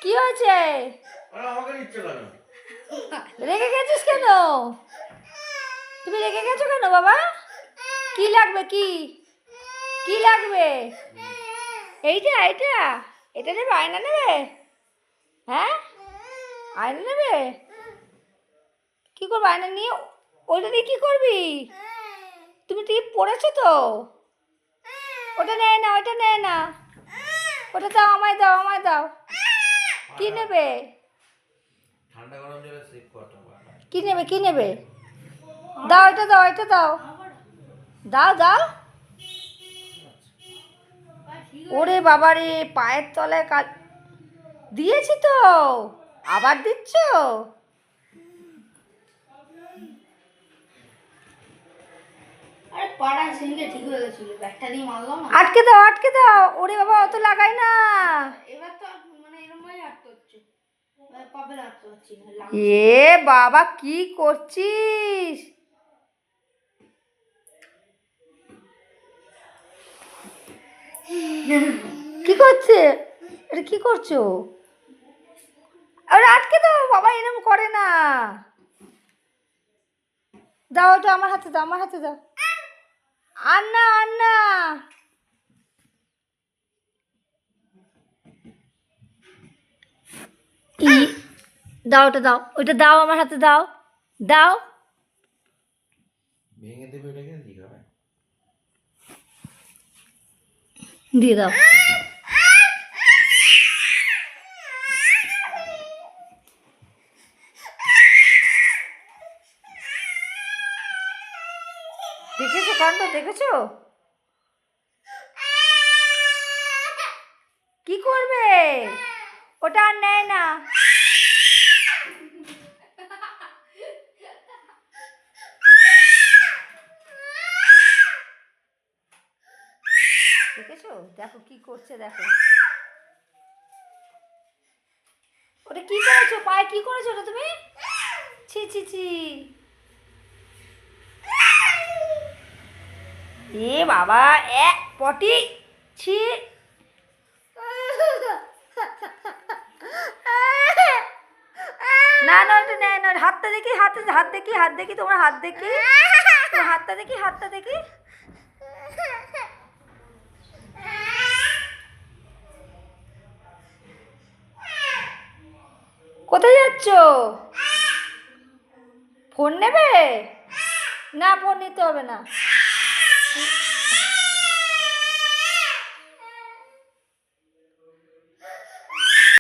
কি হয়েছে? রেগে গেছিস কেন? তুমি রেগে গেছো কেন বাবা? কি লাগবে? কি কি লাগবে? এইটা এইটা এটা নেবে? আয়না নেবে? হ্যাঁ, আয়না নেবে? কি করবো আয়না নিয়ে? ওইটা দিয়ে কি করবি? তুমি টিপ পড়েছো তো? ওটা নেয় না, ওটা নেয় না, ওটা দাও, আমায় দাও, আমায় দাও। কি নেবে? ঠান্ডা গরম জলে স্লিপ করতে পারে। কি নেবে? কি নেবে? দাও, এটা দাও, এটা দাও, দাও দাও। ওরে বাবা রে, পায়ের তলায় কাল দিয়েছি তো, আবার দিচ্ছ? আরে পাড়া সেদিনকে ঠিক হয়ে গেছিল, ব্যাগটা দিয়ে মারলাম না। আটকে দাও, আটকে দাও। ওরে বাবা, অত লাগাই না। এবার তো মানে এরকম ভাবে আটকে হচ্ছে, পাবে আটকে হচ্ছে না। এ বাবা, কি করছিস? কি করছে? এটা কি করছো? আরে আটকে দাও বাবা, এরকম করে না। দাও, ওটা আমার হাতে দাও, আমার হাতে দাও। আর না, আর না। দাও, ওটা দাও, ওইটা দাও, আমার হাতে দাও, দাও। ভেঙে দেবে ওটাকে ঠিক হবে। দিয়ে দাও। দেখেছো কাণ্ড? দেখেছো কি করবে? ওটা আর নেয় না। দেখেছো? দেখো কি করছে, দেখো। ওটা কি করেছো? পায়ে কি করেছো ওটা তুমি? ছি ছি ছি। এ বাবা, পটি। ছি। না না, ওটা নেয় না। হাতটা দেখি, হাত দেখি, হাত দেখি, তোমার হাত দেখি, তোমার হাতটা দেখি, হাতটা দেখি। কোথায় যাচ্ছ? ফোন নেবে? না, ফোন নিতে হবে না।